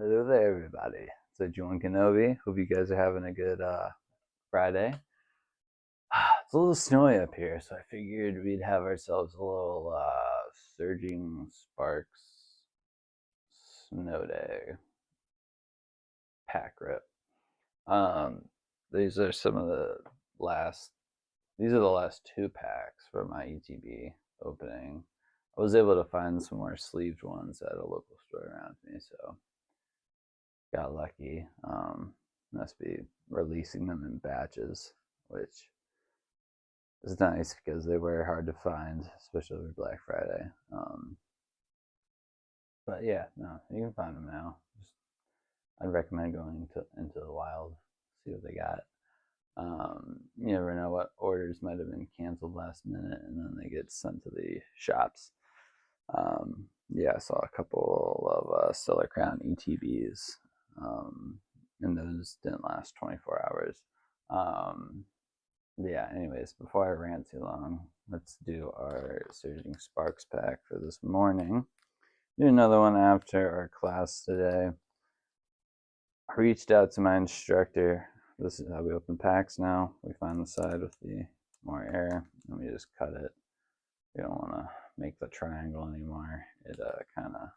Hello there, everybody. It's John Kenobi. Hope you guys are having a good Friday. It's a little snowy up here, so I figured we'd have ourselves a little Surging Sparks snow day pack rip. Um, these are some of the last. These are the last two packs for my ETB opening. I was able to find some more sleeved ones at a local store around me, so got lucky. Must be releasing them in batches, which is nice because they were hard to find, especially over Black Friday. But yeah, no, you can find them now. I'd recommend going into the wild, see what they got. You never know what orders might have been canceled last minute, and then they get sent to the shops. Yeah, I saw a couple of Stellar Crown ETBs, and those didn't last 24 hours. Yeah, anyways, before I rant too long, let's do our Surging Sparks pack for this morning. Do another one after our class today. I reached out to my instructor. This is how we open packs now. We find the side with the more air, and we just cut it. We don't want to make the triangle anymore. It kind of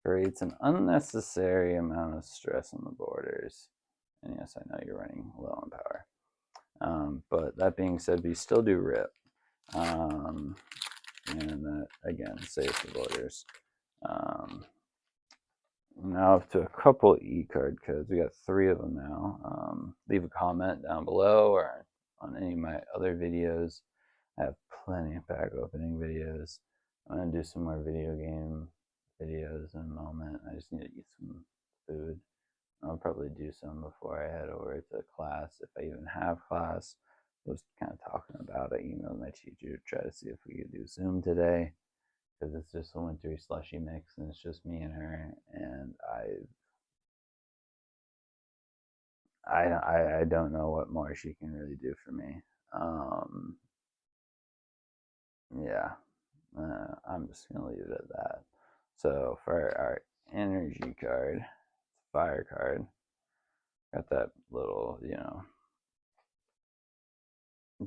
creates an unnecessary amount of stress on the borders. And yes, I know you're running low on power. But that being said, we still do rip. And that, again, saves the borders. Now up to a couple e-card codes. We got 3 of them now. Leave a comment down below or on any of my other videos. I have plenty of pack opening videos. I'm going to do some more video game videos in a moment. I just need to eat some food. I'll probably do some before I head over to class, if I even have class. I was kind of talking about it. I emailed my teacher to try to see if we could do Zoom today, because it's just a wintry slushy mix and it's just me and her, and I don't know what more she can really do for me. Yeah, I'm just gonna leave it at that. So for our energy card, fire card, got that little,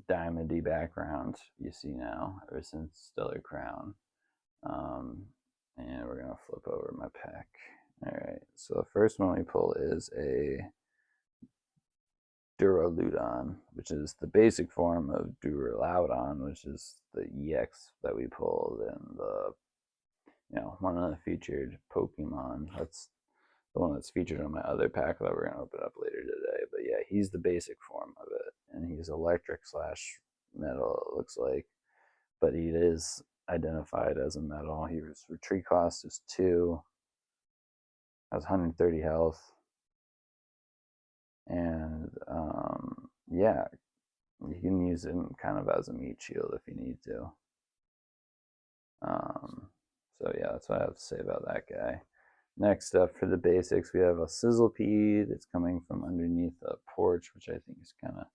diamondy background you see now ever since Stellar Crown. And we're gonna flip over my pack. All right, so the first one we pull is a Duraludon, which is the basic form of Duraludon, which is the EX that we pulled in the, one of the featured Pokemon. That's the one that's featured on my other pack that we're gonna open up later today. But yeah, he's the basic form of it, and he's electric slash metal, it looks like, but he is identified as a metal. His retreat cost is 2, has 130 health, and yeah, you can use him kind of as a meat shield if you need to. So yeah, that's what I have to say about that guy. Next up, for the basics, we have a Sizzlepede that's coming from underneath a porch, which I think is kind of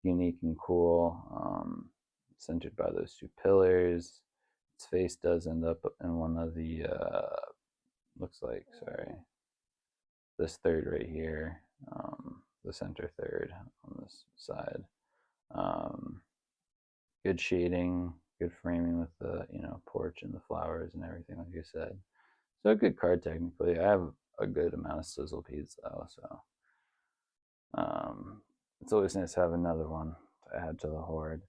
unique and cool. Centered by those 2 pillars. Its face does end up in one of the, looks like, sorry, this third right here, the center third on this side. Good shading, good framing with the, porch and the flowers and everything, like you said. So a good card technically. I have a good amount of Sizzlepedes though, so it's always nice to have another one to add to the horde.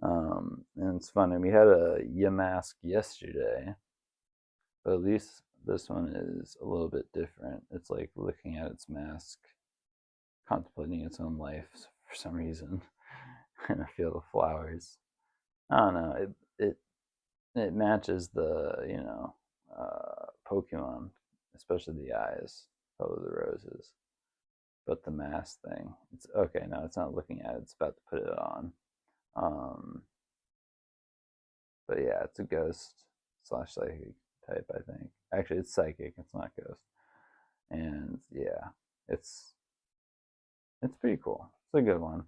And it's funny, we had a Yamask yesterday, but at least this one is a little bit different. It's like looking at its mask, contemplating its own life for some reason in a field of flowers. I don't know. It matches the Pokemon, especially the eyes, probably the roses. But the mask thing, it's okay. No, it's not looking at it. It's about to put it on. But yeah, it's a ghost slash psychic type, I think. Actually, it's psychic. It's not ghost. And yeah, it's pretty cool. It's a good one.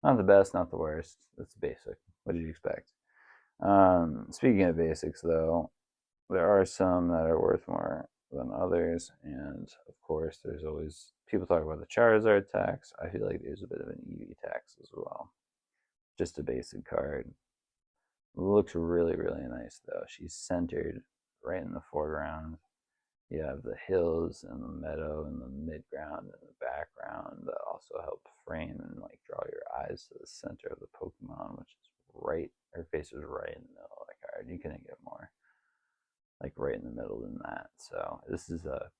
Not the best, not the worst. It's basic. What did you expect? Speaking of basics, though, there are some that are worth more than others. And of course, there's always people talk about the Charizard tax. I feel like there's a bit of an Eevee tax as well. Just a basic card. It looks really, really nice though. She's centered right in the foreground. You have the hills and the meadow and the midground and the background that also help frame and like draw your eyes to the center of the Pokemon, which is right. Her face is right in the middle of the card. You couldn't get more like right in the middle than that. So this is a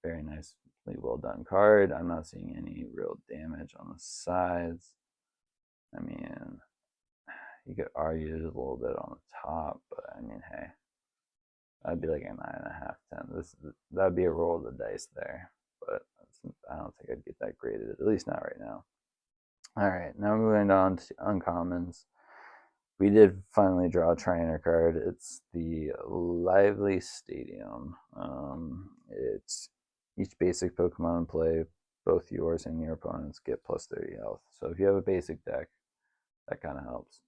very nicely well done card. I'm not seeing any real damage on the sides. I mean, you could argue there's a little bit on the top, but I mean, hey, I'd be like a 9.5, 10. That'd be a roll of the dice there, but I don't think I'd get that graded, at least not right now. All right, now moving on to uncommons. We did finally draw a trainer card. It's the Lively Stadium. It's each basic Pokemon in play, both yours and your opponents get plus 30 health. So if you have a basic deck, that kind of helps.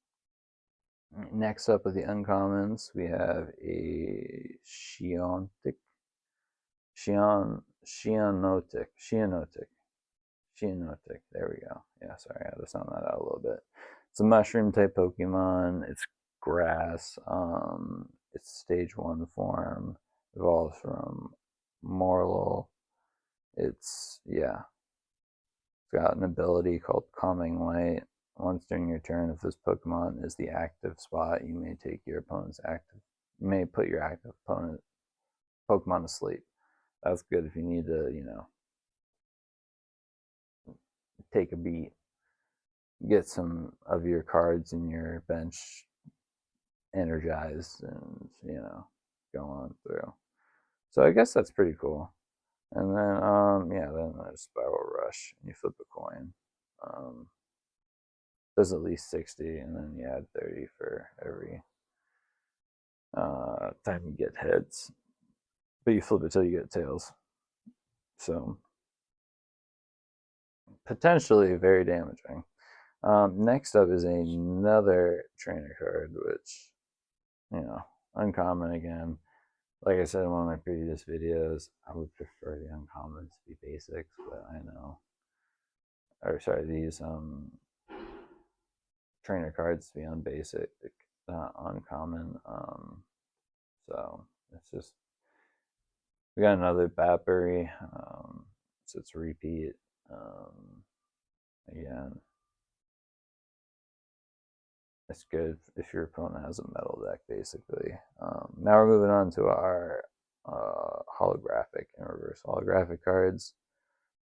Next up with the uncommons, we have a Shionotic. There we go. Yeah, sorry, I had to sound that out a little bit. It's a mushroom type Pokemon. It's grass. It's stage 1 form. Evolves from Morlul. It's got an ability called Calming Light. Once during your turn, if this Pokemon is the active spot, you may take your opponent's active. You may put your active opponent Pokemon to sleep. That's good if you need to, take a beat, get some of your cards in your bench energized, and go on through. So I guess that's pretty cool. And then then there's Spiral Rush, and you flip a coin. Does at least 60, and then you add 30 for every time you get heads. But you flip it till you get tails. So potentially very damaging. Next up is another trainer card, which, uncommon again. Like I said in one of my previous videos, I would prefer the uncommons to be basics, but I know. Or sorry, these trainer cards to be unbasic, not uncommon. So it's just we got another Batbury. So it's a repeat. Again, it's good if your opponent has a metal deck, basically. Now we're moving on to our holographic and reverse holographic cards.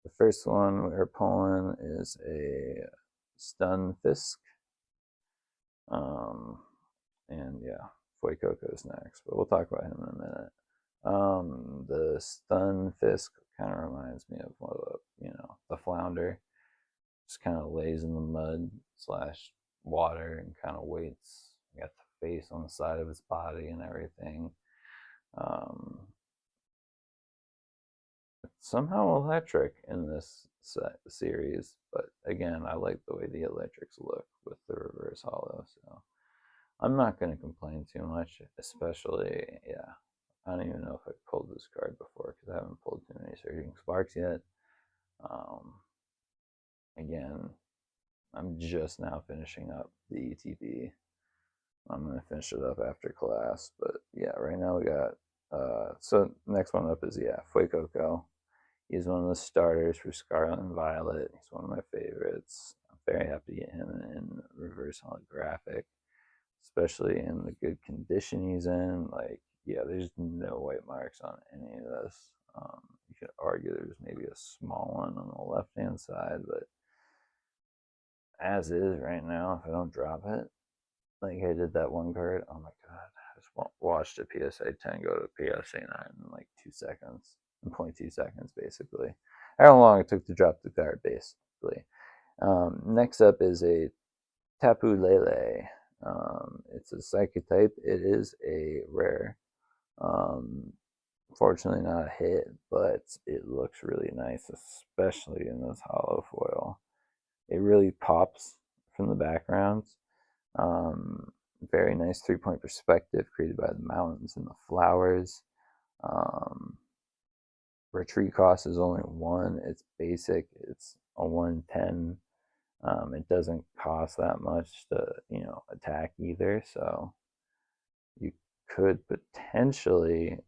The first one we're pulling is a Stunfisk. And Fuecoco's next, but we'll talk about him in a minute. The Stunfisk kind of reminds me of the Flounder. Just kind of lays in the mud / water and kind of waits. You got the face on the side of its body and everything. It's somehow electric in this series, but again, I like the way the electrics look with the reverse holo, so I'm not going to complain too much, especially, I don't even know if I've pulled this card before because I haven't pulled too many Surging Sparks yet. Again, I'm just now finishing up the ETB. I'm going to finish it up after class, but right now we got, so next one up is, Fuecoco. He's one of the starters for Scarlet and Violet. He's one of my favorites. I'm very happy to get him in reverse holographic, especially in the good condition he's in. Like, there's no white marks on any of this. You could argue there's maybe a small one on the left-hand side, but as is right now, if I don't drop it, like I did that one card, oh my god, I just watched a PSA 10 go to PSA 9 in like 2 seconds, in 0.2 seconds, basically. How long it took to drop the card, basically. Next up is a Tapu Lele. It's a psychic type. It is a rare. Fortunately not a hit, but it looks really nice, especially in this hollow foil. It really pops from the background. Very nice 3-point perspective created by the mountains and the flowers. retreat cost is only 1. It's basic. It's a 110. It doesn't cost that much to, attack either. So you could potentially,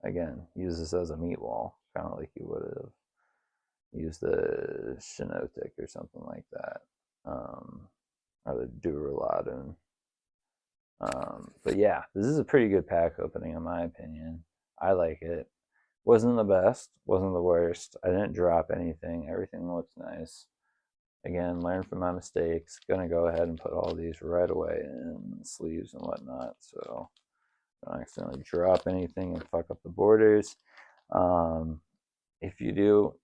again, use this as a meat wall, kind of like you would have used the Shinotic or something like that, or the Duraladun. But yeah, this is a pretty good pack opening in my opinion. I like it. Wasn't the best, wasn't the worst. I didn't drop anything. Everything looks nice. Again, learn from my mistakes. Gonna go ahead and put all these right away in sleeves and whatnot, so don't accidentally drop anything and fuck up the borders. If you do,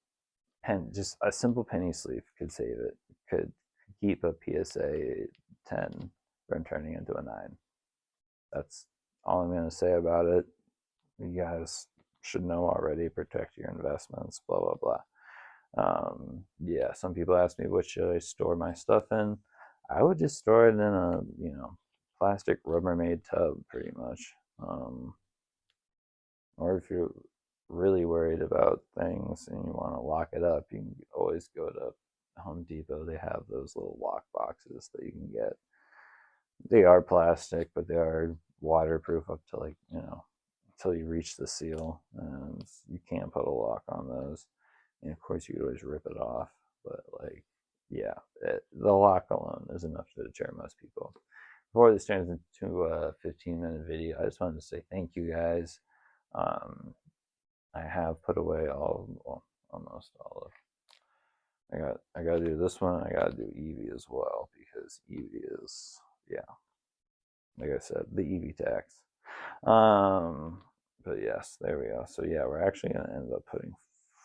just a simple penny sleeve could save it. Could keep a PSA 10 from turning into a 9. That's all I'm gonna say about it. You guys should know already. Protect your investments. Blah blah blah. Yeah, some people ask me what should I store my stuff in. I would just store it in a plastic Rubbermaid tub, pretty much. Or if you're really worried about things and you want to lock it up, you can always go to Home Depot. They have those little lock boxes that you can get. They are plastic, but they are waterproof up to until you reach the seal, and you can't put a lock on those. And of course, you could always rip it off, but yeah, the lock alone is enough to deter most people. Before this turns into a 15-minute video, I just wanted to say thank you guys. I have put away almost all of. I gotta do this one. I gotta do Eevee as well, because Eevee is, yeah, like I said, the Eevee tax. But yes, there we go. So yeah, we're actually gonna end up putting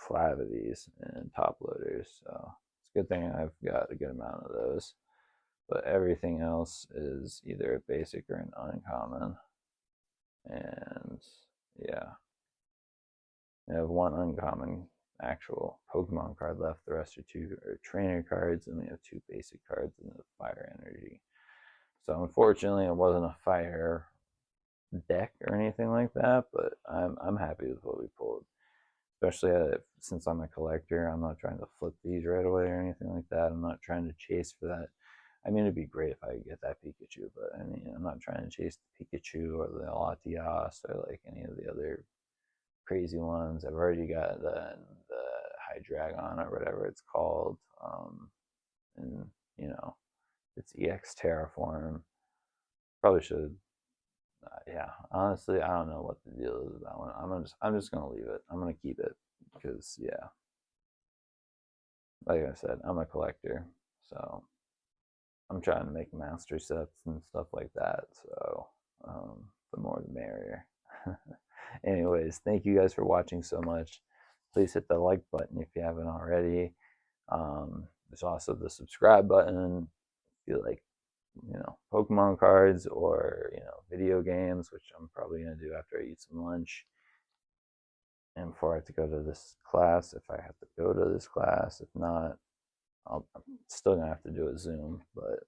5 of these in top loaders. So it's a good thing I've got a good amount of those. But everything else is either a basic or an uncommon. And yeah, I have 1 uncommon actual Pokemon card left. The rest are 2 trainer cards, and we have 2 basic cards in the fire energy. So unfortunately, it wasn't a fire deck or anything like that, but I'm happy with what we pulled. Especially since I'm a collector, I'm not trying to flip these right away or anything like that. I'm not trying to chase for that. I mean, it'd be great if I could get that Pikachu, but I mean, I'm not trying to chase the Pikachu or the Latias or any of the other crazy ones. I've already got the Hydreigon or whatever it's called, and it's EX Terraform. Probably should. Yeah, honestly, I don't know what the deal is with that one. I'm just gonna leave it. I'm gonna keep it because, yeah, like I said, I'm a collector, so I'm trying to make master sets and stuff like that. So the more the merrier. Anyways, thank you guys for watching so much. Please hit the like button if you haven't already. There's also the subscribe button if you like Pokemon cards or video games, which I'm probably gonna do after I eat some lunch and before I have to go to this class, if I have to go to this class. If not, I'm still gonna have to do a Zoom, but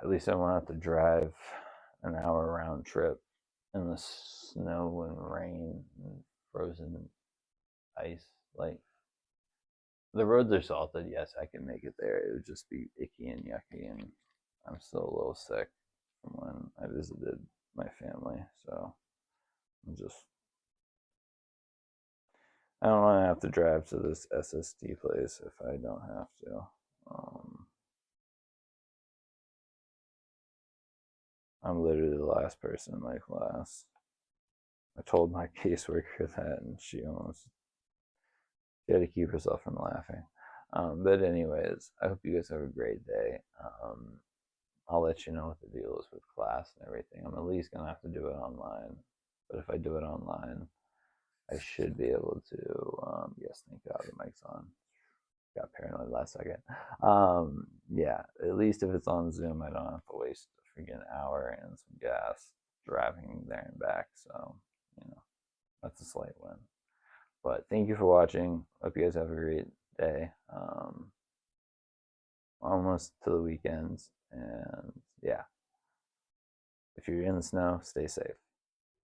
at least I won't have to drive an hour round trip in the snow and rain and frozen ice. The roads are salted, yes, I can make it there. It would just be icky and yucky, and I'm still a little sick from when I visited my family, so I don't want to have to drive to this SSD place if I don't have to. I'm literally the last person in my class. I told my caseworker that, and she had to keep herself from laughing. But anyways, I hope you guys have a great day. I'll let you know what the deal is with class and everything. I'm at least gonna have to do it online, but if I do it online, I should be able to. Yes, thank God the mic's on. Got paranoid last second. Yeah, at least if it's on Zoom, I don't have to waste a freaking hour and some gas driving there and back. So that's a slight win. But thank you for watching. Hope you guys have a great day. Almost to the weekends, and yeah, if you're in the snow, stay safe.